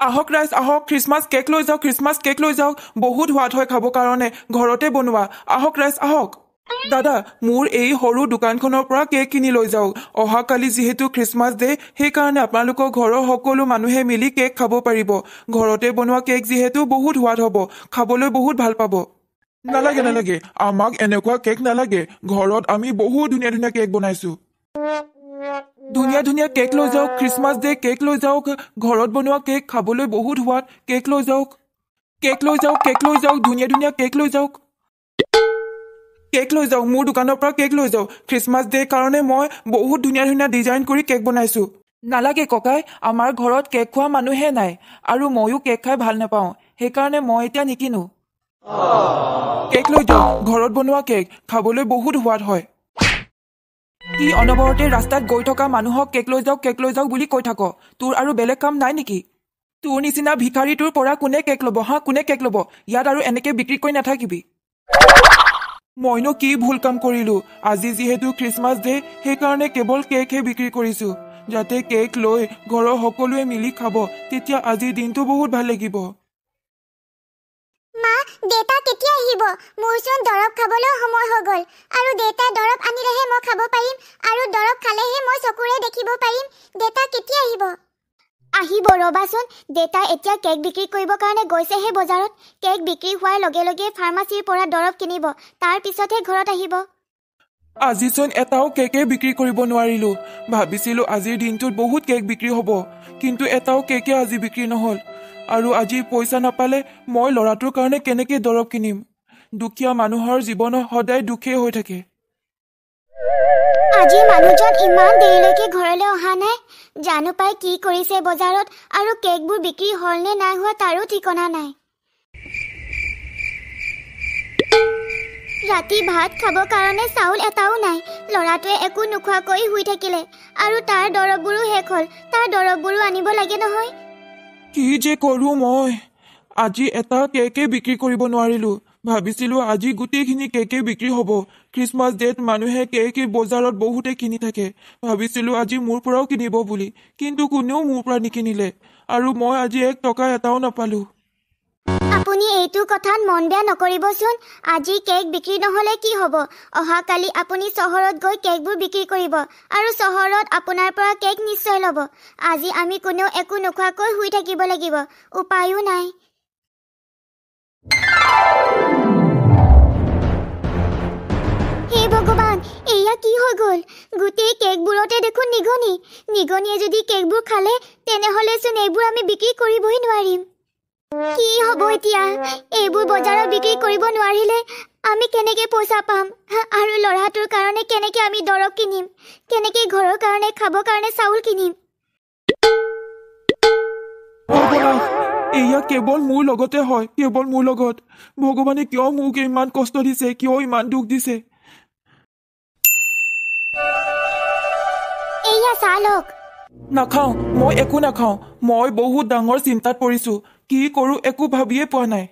আহক ৰাইজ আহক খ্ৰীষ্টমাছ কেক লৈ যাওক খ্ৰীষ্টমাছ কেক লৈ যাওক বহুত সোৱাদ হয় খাবৰ কাৰণে ঘৰতে বনোৱা আহক ৰাইজ আহক দাদা মোৰ এই সৰু দোকানখনৰ পৰা কেক কিনি লৈ যাওক অহাকালি যিহেতু খ্ৰীষ্টমাছ ডে সেইকাৰণে আপোনালোকৰ ঘৰৰ সকলো মানুহে মিলি কেক খাব পাৰিব ঘৰতে বনোৱা কেক যিহেতু বহুত সোৱাদ হ'ব খাবলৈ বহুত ভাল পাব নালাগে নালাগে আমাক এনেকুৱা কেক নালাগে ঘৰত আমি বহুত ধুনীয়া ধুনীয়া কেক বনাইছো ধুনীয়া ধুনীয়া কেক লৈ যাওক খ্ৰীষ্টমাছ ডে কেক লৈ যাওক ঘৰত বনোৱা কেক খাবলৈ বহুত সোৱাদ কেক লৈ যাওক কেক লৈ যাওক কেক লৈ যাওক ধুনীয়া ধুনীয়া কেক লৈ যাওক কেক লৈ যাওক মোৰ দোকানৰ পৰা কেক লৈ যাওক খ্ৰীষ্টমাছ ডে কাৰণে মই বহুত ধুনীয়া ধুনীয়া ডিজাইন কৰি কেক বনাইছো নালাগে ককাই আমাৰ ঘৰত কেক খোৱা মানুহে নাই আৰু ময়ো কেক খাই ভাল নাপাওঁ সেইকাৰণে মই এতিয়া নিকিনো কেক লৈ যাওক ঘৰত বনোৱা কেক খাবলৈ বহুত সোৱাদ হয় কি অনবৰতে ৰাস্তাত গৈ থকা মানুহক কেক লৈ যাওক বুলি কৈ থাক তোৰ আৰু বেলেগ কাম নাই নেকি তোৰ নিচিনা ভিখাৰীটোৰ পৰা কোনে কেক ল'ব কোনে কেক ল'ব ইয়াত আৰু এনেকে বিক্ৰী কৰি নাথাকিবি মইনো কি ভুল কাম কৰিলো আজি যিহেতু খ্ৰীষ্টমাছ ডে সেইকাৰণে কেৱল কেকহে বিক্ৰী কৰিছো যাতে কেক লৈ ঘৰৰ সকলোৱে মিলি খাব তেতিয়া আজিৰ দিনটো বহুত ভাল লাগিব মা দেতা কেতিয়া আহিব মোৰচোন দৰব খাবলৈ সময় হৈ গ'ল আৰু দেতা দৰব আনিলেহে মই খাব পাৰিম আৰু দৰব খালেহে মই চকুৰে দেখিব পাৰিম দেতা কেতিয়া আহিব আহিব ৰবাচোন দেতা এতিয়া কেক বিক্ৰী কৰিবৰ কাৰণে গৈছেহে বজাৰত কেক বিক্ৰী হোৱাৰ লগে লগে ফাৰ্মাচীৰ পৰা দৰব কিনিব তাৰ পিছতহে ঘৰত আহিব আজিচোন এটাও কেকে বিক্ৰী কৰিব নোৱাৰিলো ভাবিছিলো আজিৰ দিনটোত বহুত কেক বিক্ৰী হ'ব কিন্তু এটাও কেকে আজি বিক্ৰী নহ'ল আৰু আজি পইচা নাপালে মই ল'ৰাটোৰ কাৰণে কেনেকে দৰব কিনিম দুখীয়া মানুহৰ জীৱনত সদায় দুখেই হৈ থাকে আজি মানুহজন ইমান দেৰিলৈকে ঘৰলৈ অহা নাই জানো পাই কি কৰিছে বজাৰত আৰু কেকবোৰ বিক্ৰী হ'ল নে নাই হোৱা তাৰো ঠিকনা নাই ৰাতি ভাত খাব কাৰণে চাউল এটাও নাই ল'ৰাটোৱে একো নোখোৱাকৈ শুই থাকিলে আৰু তাৰ দৰববোৰো শেষ হ'ল তাৰ দৰববোৰো আনিব লাগে নহয় কি যে কৰো মই আজি এটা কেকে বিক্ৰী কৰিব নোৱাৰিলো ভাবিছিলো আজি গোটেইখিনি কেকে বিক্ৰী হ'ব খ্ৰীষ্টমাছ ডেত মানুহে কেক বজাৰত বহুতে কিনি থাকে ভাবিছিলো আজি মোৰ পৰাও কিনিব বুলি কিন্তু কোনেও মোৰ পৰা নিকিনিলে আৰু মই আজি 1 টকা এটাও নাপালো আপুনি এইটো কথাত মন বেয়া নকৰিবচোন আজি কেক বিক্ৰী নহ'লে কি হ'ব অহাকালি আপুনি চহৰত গৈ কেকবোৰ বিক্ৰী কৰিব আৰু চহৰত আপোনাৰ পৰা কেক নিশ্চয় ল'ব আজি আমি কোনেও একো নোখোৱাকৈ শুই থাকিব লাগিব উপায়ো নাই হে ভগৱান এয়া কি হৈ গ'ল গোটেই কেকবোৰতে দেখোন নিগনিয়ে যদি কেকবোৰ খালে তেনেহ'লেচোন এইবোৰ আমি বিক্ৰী কৰিবই নোৱাৰিম কি হ'ব এতিয়া এইবোৰ বজাৰত বিক্ৰী কৰিব নোৱাৰিলে আমি কেনেকে পইচা পাম আৰু ল'ৰাটোৰ কাৰণে কেনেকে আমি দৰব কিনিম কেনেকে ঘৰৰ কাৰণে খাব কাৰণে চাউল কিনিম এয়া কেৱল মোৰ লগতে হয় কেৱল মোৰ লগত ভগৱানে কিয় মোক ইমান কষ্ট দিছে কিয় ইমান দুখ দিছে এয়া চাহ লওক নাখাওঁ মই একো নাখাওঁ মই বহুত ডাঙৰ চিন্তাত পৰিছো কি কৰো একো ভাবিয়ে পোৱা নাই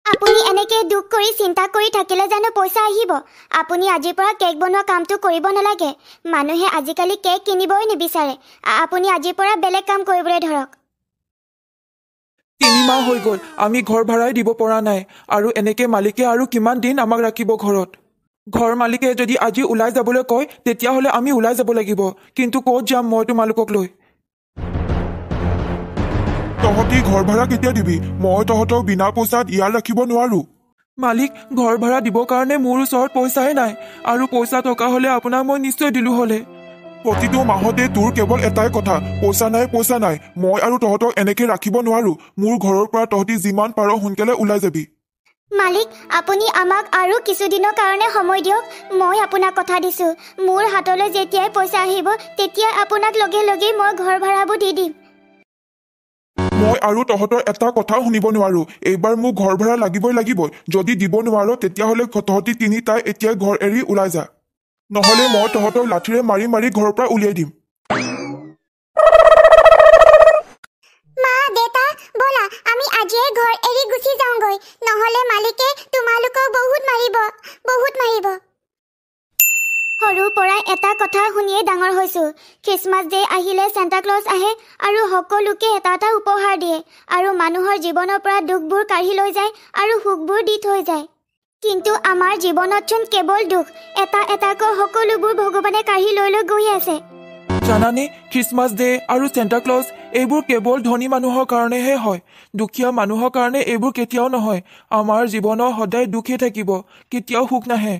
আপুনি এনেকে দুখ কৰি চিন্তা কৰি থাকিলে জানো পইচা আহিব আপুনি আজিৰ পৰা কেক বনোৱা কামটো কৰিব নালাগে মানুহে আজিকালি কেক কিনিবই নিবিচাৰে আপুনি আজিৰ পৰা বেলেগ কাম কৰিবলৈ ধৰক 3 মাহ হৈ গ'ল আমি ঘৰ ভাড়াই দিব পৰা নাই আৰু এনেকে মালিকে আৰু কিমান দিন আমাক ৰাখিব ঘৰত ঘৰ মালিকে যদি আজি ওলাই যাবলৈ কয় তেতিয়াহ'লে আমি ওলাই যাব লাগিব কিন্তু ক'ত যাম মই তোমালোকক লৈ তহঁতি ঘৰ ভাড়া কেতিয়া দিবি মই তহঁতক বিনা পইচাত ইয়াত ৰাখিব নোৱাৰো মালিক ঘৰ ভাড়া দিবৰ কাৰণে মোৰ ওচৰত পইচাই নাই আৰু পইচা থকা হ'লে আপোনাক মই নিশ্চয় দিলো হ'লে প্ৰতিটো মাহতে তোৰ কেৱল এটাই কথা পইচা নাই মই আৰু তহঁতক এনেকে ৰাখিব নোৱাৰো মোৰ ঘৰৰ পৰা তহঁতি যিমান পাৰ সোনকালে ওলাই যাবি মালিক আপুনি আমাক আৰু কিছুদিনৰ কাৰণে সময় দিয়ক মই আপোনাক কথা দিছো মোৰ হাতলৈ যেতিয়াই পইচা আহিব তেতিয়াই আপোনাক লগে লগে মই ঘৰ ভাড়াবোৰ দি দিম মই আৰু তহঁতৰ এটা কথাও শুনিব নোৱাৰো এইবাৰ মোক ঘৰ ভাড়া লাগিব যদি দিব নোৱাৰো তেতিয়াহ'লে তহঁতি তিনিটাই এতিয়াই ঘৰ এৰি ওলাই যা নহ'লে মই তহঁতক লাঠিৰে মাৰি মাৰি ঘৰৰ পৰা উলিয়াই দিম মা দেতা বলা আমি আজিয়ে ঘৰ এৰি গুচি যাওঁগৈ নহ'লে মালিকে তোমালোকক বহুত মাৰিব সৰুৰ পৰাই এটা কথা শুনিয়ে ডাঙৰ হৈছো। খ্ৰীষ্টমাছ ডে আহিলে চেণ্টা ক্লজ আহে আৰু সকলোকে এটা এটা উপহাৰ দিয়ে আৰু মানুহৰ জীৱনৰ পৰা দুখবোৰ কাঢ়ি লৈ যায় আৰু সুখবোৰ দি থৈ যায়। কিন্তু আমাৰ জীৱনতচোন কেৱল দুখ, এটা এটাকৈ সকলোবোৰ ভগৱানে কাঢ়ি লৈ লৈ গৈ আছে। জানানে, খ্ৰীষ্টমাছ ডে আৰু চেণ্টা ক্লজ এইবোৰ কেৱল ধনী মানুহৰ কাৰণেহে হয়। দুখীয়া মানুহৰ কাৰণে এইবোৰ কেতিয়াও নহয়। আমাৰ জীৱনৰ সদায় দুখেই থাকিব, কেতিয়াও সুখ নাহে।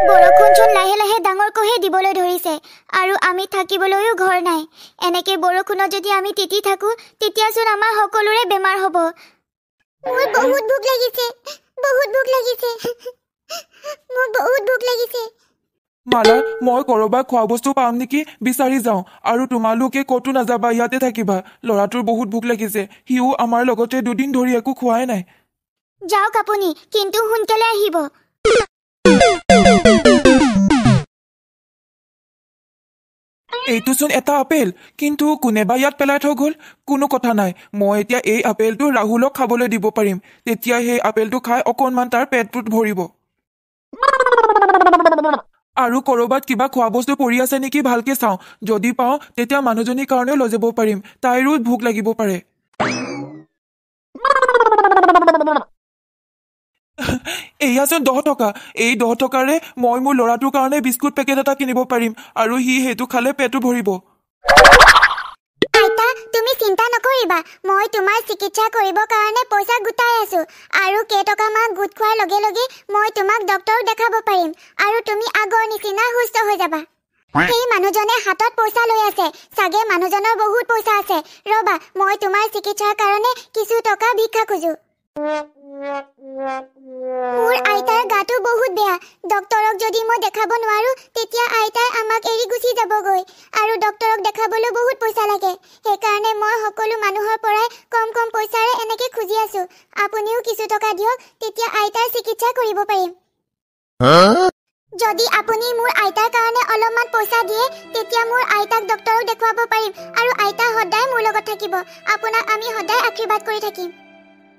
বৰষুণচোন লাহে লাহে ডাঙৰকৈহে দিবলৈ ধৰিছে আৰু আমি থাকিবলৈও ঘৰ নাই। এনেকে বৰষুণত যদি আমি তিতি থাকো তেতিয়াচোন আমাৰ সকলোৰে বেমাৰ হ'ব। মোৰ বহুত ভোক লাগিছে, বহুত ভোক লাগিছে, মোৰ বহুত ভোক লাগিছে। মালা, মই কৰবাত খোৱা বস্তু পাম নেকি বিচাৰি যাওঁ, আৰু তোমালোকে ক'তো নাযাবা, ইয়াতে থাকিবা। ল'ৰাটোৰ বহুত ভোক লাগিছে, সিও আমাৰ লগতে 2 দিন ধৰি একো খোৱাই নাই। যাওক আপুনি, কিন্তু সোনকালে আহিব। এইটোচোন এটা আপেল, কিন্তু কোনেবা ইয়াত পেলাই থৈ গ'ল। কোনো কথা নাই, মই এতিয়া এই আপেলটো ৰাহুলক খাবলৈ দিব পাৰিম। তেতিয়া সেই আপেলটো খাই অকণমান তাৰ পেটটোত ভৰিব। আৰু কৰবাত কিবা খোৱা বস্তু পৰি আছে নেকি ভালকে চাওঁ, যদি পাওঁ তেতিয়া মানুহজনীৰ কাৰণেও লৈ যাব পাৰিম, তাইৰো ভোক লাগিব পাৰে। এয়াচোন 10 টকা। এই 10 টকাৰে মই মোৰ ল'ৰাটোৰ কাৰণে বিস্কুট পেকেট এটা কিনিব পাৰিম আৰু সি সেইটো খালে পেটটো ভৰিব। আইতা, তুমি চিন্তা নকৰিবা, মই তোমাৰ চিকিৎসা কৰিবৰ কাৰণে পইচা গোটাই আছো আৰু কেইটকামান গোট খোৱাৰ লগে লগে মই তোমাক ডক্তৰক দেখাব পাৰিম আৰু তুমি আগৰ নিচিনা সুস্থ হৈ যাবা। সেই মানুহজনে হাতত পইচা লৈ আছে, চাগে মানুহজনৰ বহুত পইচা আছে। ৰবা, মই তোমাৰ চিকিৎসাৰ কাৰণে কিছু টকা ভিক্ষা খোজো। মোৰ আইতাৰ গাটো বহুত বেয়া। ডক্তৰক যদি মই দেখাব নোৱাৰো তেতিয়া আইতাই আমাক এৰি গুচি যাবগৈ আৰু ডক্তৰক দেখাবলৈ বহুত পইচা লাগে। সেইকাৰণে মই সকলো মানুহৰ পৰাই কম কম পইচাৰে এনেকে খুজি আছো। আপুনিও কিছু টকা দিয়ক, তেতিয়া আইতাৰ চিকিৎসা কৰিব পাৰিম। যদি আপুনি মোৰ আইতাৰ কাৰণে অলপমান পইচা দিয়ে তেতিয়া মোৰ আইতাক ডক্তৰক দেখুৱাব পাৰিম আৰু আইতা সদায় মোৰ লগত থাকিব। আপোনাক আমি সদায় আশীৰ্বাদ কৰি থাকিম।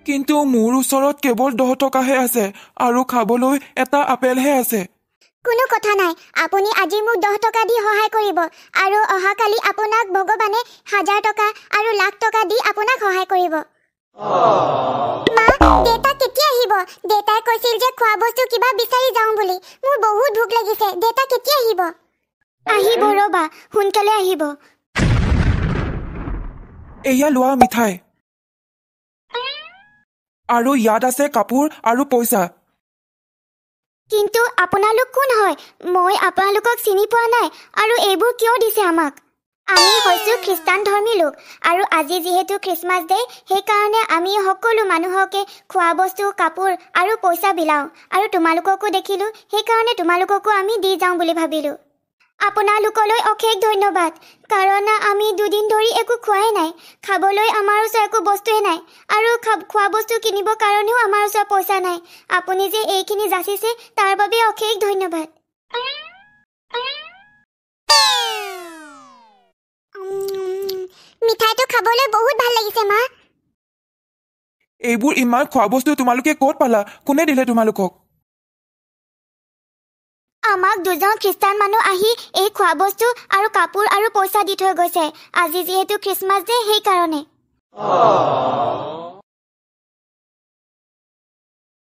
কিন্তু মোৰ ওচৰত কেৱল 10 টকাহে আছে আৰু খাবলৈ এটা আপেলহে আছে। কোনো কথা নাই, আপুনি আজি মোক 10 টকা দি সহায় কৰিব আৰু অহাকালি আপোনাক ভগৱানে 1000 টকা আৰু লাখ টকা দি আপোনাক সহায় কৰিব। মা, দেউতা কেতিয়া আহিব? দেউতাই কৈছিল যে খোৱা বস্তু কিবা বিচাৰি যাওঁ বুলি। মোৰ বহুত ভোক লাগিছে, দেউতা কেতিয়া আহিব? আহিব, ৰবা, সোনকালে আহিব। এয়া লোৱা মিঠাই, আৰু ইয়াত আছে কাপোৰ আৰু পইচা। কিন্তু আপোনালোক কোন হয়? মই আপোনালোকক চিনি পোৱা নাই আৰু এইবোৰ কিয় দিছে আমাক? আমি হৈছো খ্ৰীষ্টান ধৰ্মী লোক আৰু আজি যিহেতু খ্ৰীষ্টমাছ ডে, সেইকাৰণে আমি সকলো মানুহকে খোৱা বস্তু, কাপোৰ আৰু পইচা বিলাওঁ আৰু তোমালোককো দেখিলো, সেইকাৰণে তোমালোককো আমি দি যাওঁ বুলি ভাবিলো। আপোনালোকলৈ অশেষ ধন্যবাদ, কাৰণ আমি 2 দিন ধৰি একো খোৱাই নাই। খাবলৈ আমাৰ ওচৰত একো বস্তুৱে নাই আৰু খোৱা বস্তু কিনিবৰ কাৰণেও আমাৰ ওচৰত পইচা নাই। আপুনি যে এইখিনি যাচিছে তাৰ বাবে অশেষ ধন্যবাদ। মিঠাইটো খাবলৈ বহুত ভাল লাগিছে মা। এইবোৰ ইমান খোৱা বস্তু তোমালোকে ক'ত পালা? কোনে দিলে তোমালোকক? আমাক 2জন খ্ৰীষ্টান মানুহ আহি এই খোৱা বস্তু আৰু কাপোৰ আৰু পইচা দি থৈ গৈছে। আজি যিহেতু খ্ৰীষ্টমাছ ডে, সেইকাৰণে।